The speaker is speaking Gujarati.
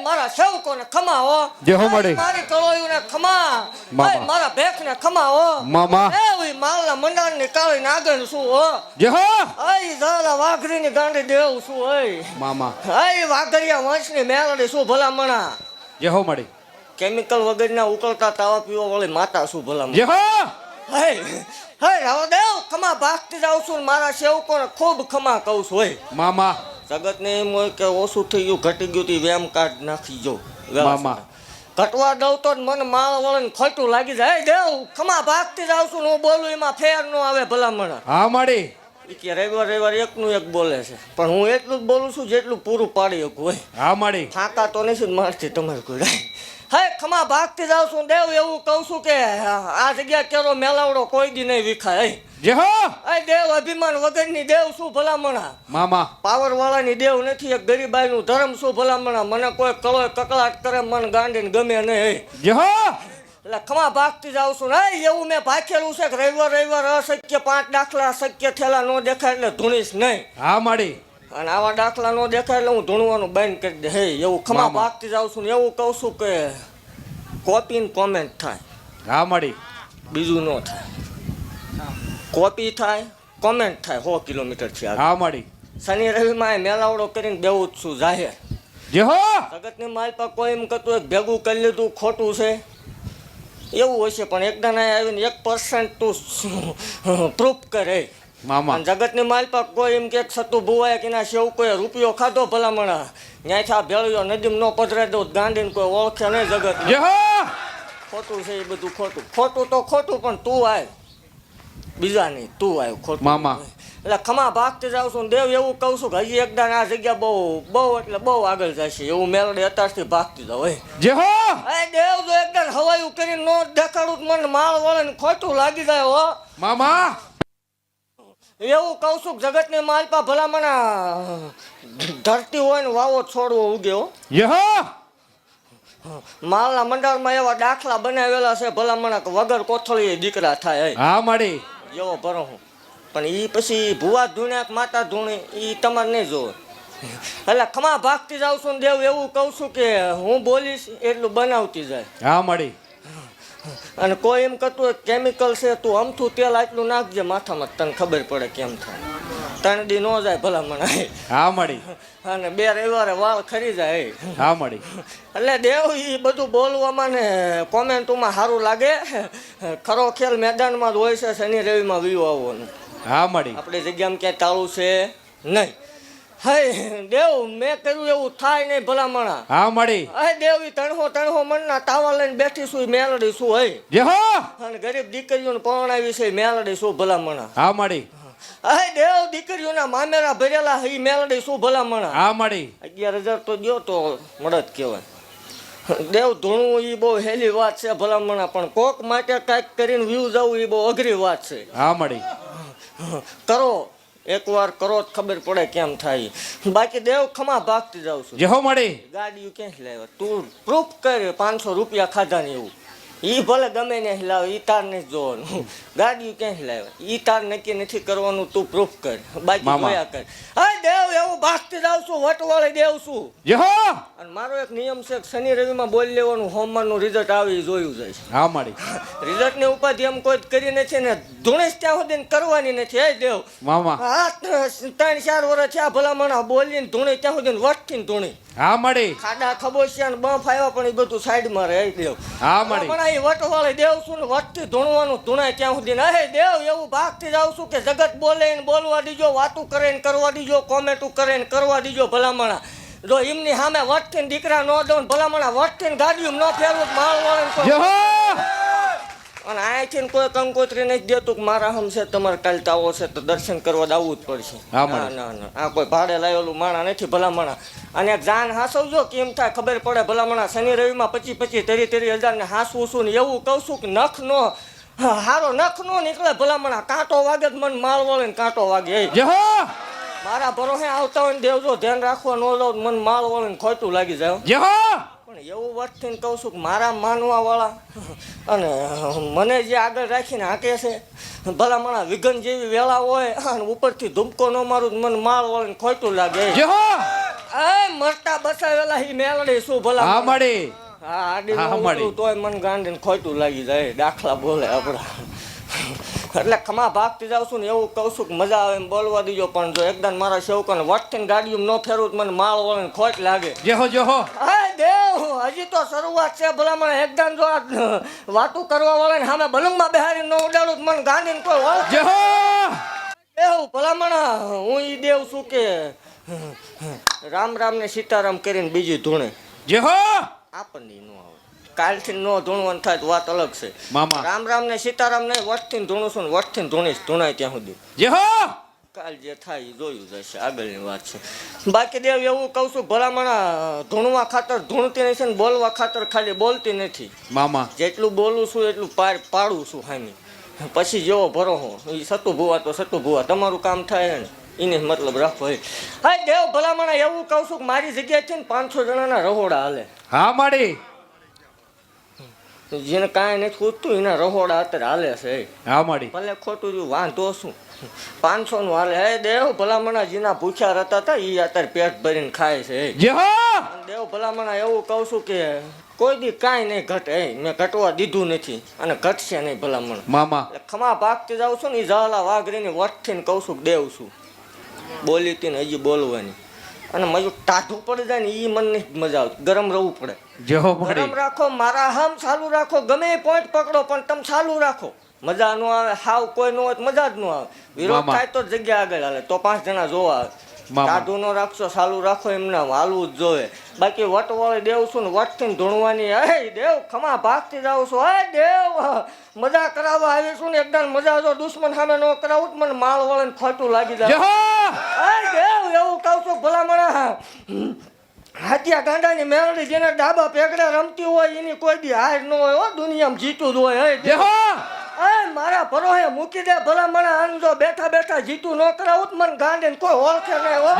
મારા સેવકોને ખમા હો જે હો મળી મારી કળોયુને ખમા મામા. એ મારા ભેખને ખમા હો મામા. એ માલના મંડાણની કાળી નાગણ શું હો જે હો એ ઝાલા વાઘરીની ગાંડી દેવ શું મામા. એ વાઘરિયા વંશની મેલડી શું ભલામણા જે હો મળી કેમિકલ વગરના ઉકળતા તાવા પીવા વાળી માતા શું ભલામણ જે હો હે હે રાવદેવ ખમા ભાગતી જાઉં છું ને મારા સેવકોને ખૂબ ખમા કહું છું હે મામા. જગતને એમ હોય કે ઓછું થઈ ગયું ઘટી ગયું તી વેમ કાર્ડ નાખી જો મામા. ઘટવા દઉં તો જ મને માળ વળે ખોટું લાગી જાય હે દેવ ખમા ભાગતી જાઉં છું ને હું બોલું એમાં ફેર ન આવે ભલામણ હા મળી ઈ કે રવિવાર એકનું એક બોલે છે પણ હું એટલું જ બોલું છું જેટલું પૂરું પાડી શકું હોય હા મળી ફાંકા તો નથી જ મારતી તમારે કોઈ હે ખમા ભાગતી જાઉં છું દેવ એવું કહું છું કે આ જગ્યા કેરો મેલાવડો કોઈ દી નહીં વિખાય હે જે હો એ દેવ અભિમાન વગરની દેવ શું ભલામણા મામા. પાવર વાળાની દેવ નથી એક ગરીબાઈનું ધર્મ શું ભલામણા મને કોઈ કળોય કકળાટ કરે મન ગાંડીને ગમે નહીં જે હો એટલે ખમા ભાગતી જાઉં છું ને એવું મેં ભાખેલું છે કે રવિવાર અશક્ય 5 દાખલા શક્ય થયેલા ન દેખાય એટલે ધૂણીશ નહીં હા મળી અને આવા દાખલા ન દેખાય એટલે હું ધૂણવાનું બંધ કરી દે હે એવું ખમા મામા. ભાગતી જાઉં છું ને એવું કહું છું કે કોપી ને કોમેન્ટ થાય હા મળી બીજું ન થાય કોપી થાય કોમેન્ટ થાય 100 કિલોમીટરથી આગળ હા મળી શનિ રવિમાં એ મેલાવડો કરીને દેવું જ છું જાહેર જે હો જગતની માલ પર કોઈ એમ કહેતું એક ભેગું કરી લીધું ખોટું છે એવું હોય છે પણ એકદમ આવીને 1% તું પ્રૂફ કરે મામા. અને જગતની માલ પર કોઈ એમ કે સતુ ભુવાય કે ના સેવ કોઈ રૂપિયો ખાધો ભલામણા ત્યાંથી આ ભેળ્યો નદીમ ન પધરાઈ દઉં ગાંધીને કોઈ ઓળખે નહીં જગત જે હો ખોટું છે એ બધું ખોટું ખોટું તો ખોટું પણ તું આવ બીજા નહીં તું આવ ખોટું મામા. એટલે ખમા ભાગતી જાઉં છું ને દેવ એવું કહું છું કે હજી એકદમ આ જગ્યા બહુ એટલે બહુ આગળ જશે એવું મેલડી અત્યારથી ભાગતી જાવ હે જે હો એ દેવ જો એકદમ હવાયું કરીને નો દેખાડું તો મને માળ વળે ને ખોટું લાગી જાય હો મામા. એવું કહું છું કે જગતની માલપા ભલામણા ધરતી હોય ને વાવો છોડવો ઉગે હો જે હો માલના મંડળમાં એવા દાખલા બનાવેલા છે ભલામણા કે વગર કોથળીએ દીકરા થાય હે હા મળી એવો ભરો હું પણ એ પછી ભુવા ધૂણ્યા કે માતા ધૂણે એ તમારે નહીં જોવે એટલે ખમા ભાગતી જાઉં છું ને દેવ એવું કહું છું કે હું બોલીશ એટલું બનાવતી જાય હા મળી અને કોઈ એમ કહેતું હોય કેમિકલ છે તું અમથું તેલ આટલું નાખજે માથામાં તને ખબર પડે કેમ થાય 3 દી ન જાય ભલામણ હા મળી અને 2 રવિવારે વાળ ખરી જાય હા મળી એટલે દેવ એ બધું બોલવામાં ને કોમેન્ટોમાં સારું લાગે ખરો ખેલ મેદાનમાં જ હોય છે શનિ રવિમાં વ્યૂ આવવાનું હા મળી આપણી જગ્યામાં ક્યાંય તાળું છે નહીં હે દેવ મેં કર્યું એવું થાય નહીં ભલામણા હા મળી હે દેવ ઈ તણહો મનના તાવા લઈને બેઠી છું ઈ મેલડી શું હે જે હો અને ગરીબ દીકરીઓને પરણાવી છે ઈ મેલડી શું ભલામણા હા મળી હે દેવ દીકરીઓના મામેરા ભરેલા હે ઈ મેલડી શું ભલામણા હા મળી 11,000 તો ગયો તો મળત કહેવાય દેવ ધૂણું એ બહુ હેલી વાત છે ભલામણા પણ કોક માટે કાંઈક કરીને વ્યૂ જવું એ બહુ અઘરી વાત છે હા મળી કરો એકવાર કરો જ ખબર પડે કેમ થાય બાકી દેવ ખમા ભાગતી જાઉં છું જે હો મળી ગાડીઓ ક્યાંથી લાવ્યા તું પ્રૂફ કરે 500 રૂપિયા ખાધા ને એવું ઈ ભલે ગમે ને લાવે ઈ તાર નહીં જોવાનું ગાડીઓ ક્યાંથી લાવ્યા ઈ તાર નક્કી નથી કરવાનું તું પ્રૂફ કર બાકી જોયા કર હા દેવ એવું ભાગતી જાઉં છું વટવાળી દેવ છું જે હો અને મારો એક નિયમ છે કે શનિ રવિમાં બોલી લેવાનું હોમવાનું રિઝલ્ટ આવે એ જોયું જાય છે હા મળી રિઝલ્ટની ઉપાધિ એમ કોઈ કરી નથી ને ધૂણેશ ત્યાં સુધી કરવાની નથી હે દેવ મામા. હા 3-4 વર્ષ થયા ભલામણા બોલીને ધૂણે ત્યાં સુધી વટથી ધૂણી હા મળી ખાડા ખબોશિયા ને બફ આવ્યા પણ એ બધું સાઈડમાં રહી દેવ હા મળી પણ એ વટવાળી દેવ છું ને વટથી ધૂણવાનું ધૂણાય ત્યાં સુધી હે દેવ એવું ભાગતી જાઉં છું કે જગત બોલે ને બોલવા દીજો વાતું કરે ને કરવા દીજો કોમેન્ટું કરે ને કરવા દીજો ભલામણા જો એમની સામે વટથી દીકરા ન દઉં ભલામણા વટથી ગાડીઓ ન ફેરવું માળ જે વાળે હો અને અહીંથી કોઈ કંકોત્રી નથી દેતું કે મારા હમ છે તમારે કાલ તાવો છે તો દર્શન કરવા આવવું જ પડશે હા, ના મળે. ના ના આ કોઈ ભાડે લાવેલું માણા નથી ભલામણા અને એક જાન હાસવજો કેમ થાય ખબર પડે ભલામણા શનિ રવિમાં 25,000-30,000 ને હાસવું છું ને એવું કહું છું કે નખ નો હારો નખ નો નીકળે ભલામણા કાંટો વાગે જ મને માળ વળે ને કાંટો વાગે જે હો મારા ભરોસે આવતા હોય ને દેવજો ધ્યાન રાખવા ન દો મને માળ વળે ને ખોટું લાગી જાય જે હો પણ એવું વટથી કહું છું કે મારા માનવા વાળા અને મને જે આગળ રાખીને હાકે છે ભલામણા વિઘન જેવી વેળા હોય અને ઉપરથી ધૂમકો ન મારું મને માળ વળે ને ખોટું લાગે જે હો એ મરતા બસાવેલા હી મેલડી શું ભલા હા મળી હા આડી હા, નો મળી. ઉતરું તોય મન ગાંડીને ખોટું લાગી જાય દાખલા બોલે આપડા એટલે ખમા ભાગતી જાવ છું ને એવું કહું છું કે મજા આવે એમ બોલવા દીજો પણ જો એકદમ મારા સેવકોને વટથી ગાડીમાં ન ફેરવું તો મને માળ વળે ને ખોટ લાગે જેહો જેહો હાય દેવ હજી તો શરૂઆત છે ભલા મને એકદમ જો આ વાતું કરવા વાળા ને સામે બલૂંગમાં બેહારી ન ઉડાડું તો મને ગાંડીને કોઈ વળ જેહો એવું ભલામણા હું ઈ દેવ છું કે રામ રામ ને સીતારામ કરીને બીજી ધૂણે જેહો આપણને નો આવે કાલથી નો ધૂણવાનું થાય તો વાત અલગ છે મામા રામ રામ ને સીતારામ ને વટથી ધૂણું છું ને વટથી ધૂણીશ ધૂણાય ત્યાં સુધી જેહો કાલ જે થાય એ જોયું જશે આગળની વાત છે બાકી દેવ એવું કહું છું ભલામણા ધૂણવા ખાતર ધૂણતી નથી ને બોલવા ખાતર ખાલી બોલતી નથી મામા જેટલું બોલું છું એટલું પાડું છું હામી પછી જેવો ભરો હો એ સતુ ભુવા તો સતુ ભુવા તમારું કામ થાય ને એને મતલબ રાખો હા દેવ ભલામણા એવું કહું છું કે મારી જગ્યાએથી ને 500 જણાના રહોડા હાલે હા મળી જેને કાંઈ નથી પૂછતું એના રહોડા અત્યારે હાલે છે હા મળી ભલે ખોટું રહ્યું વાંધો શું 500 નું હાલે હે દેવ ભલામણા જેના ભૂખ્યા રહેતા હતા એ અત્યારે પેટ ભરીને ખાય છે જેહો અને દેવ ભલામણા એવું કહું છું કે કોઈ દી કાંઈ નહીં ઘટે મેં ઘટવા દીધું નથી અને ઘટશે નહીં ભલામણ મામા એટલે ખમા ભાગતી જાઉં છું ને એ જવાલા વાઘરીની વટથી કહું છું કે દેવ છું બોલી હતી ને હજી બોલવાની અને મજું ટાઢું પડી જાય ને એ મને નહીં મજા આવતી ગરમ રહેવું પડે જેહો મળી ગરમ રાખો મારા હમ ચાલુ રાખો ગમે એ પોઈન્ટ પકડો પણ તમે ચાલુ રાખો મજા ન આવે હાવ કોઈ ન હોય તો મજા જ ન આવે વિરોધ મામા. થાય તો જ જગ્યા આગળ હાલે તો 5 જણા જોવા આવે મામા. ટાઢું ન રાખશો ચાલુ રાખો એમને હાલવું જ જોવે બાકી વટવાળી દેવ છું ને વટથી ધૂણવાની હે દેવ ખમા ભાગતી જાઉં છું હે દેવ મજા કરાવવા આવી છું ને એકદમ મજા જો દુશ્મન સામે ન કરાવું તો મને માળ વળે ને ખોટું લાગી જાય જેહો હે દેવ એવું કહું છું ભલામણા હાથિયા ગાંડાની મેળડી જેને ડાબા પેગડે રમતી હોય એની કોઈ દી હાર ન હોય હો દુનિયામાં જીતું જ હોય હે દેવ. જેહો એ મારા ભરોહે મૂકી દે ભલામણા આમ જો બેઠા બેઠા જીતું ન કરાવું તો મને ગાંડીને કોઈ ઓળખે નહીં હો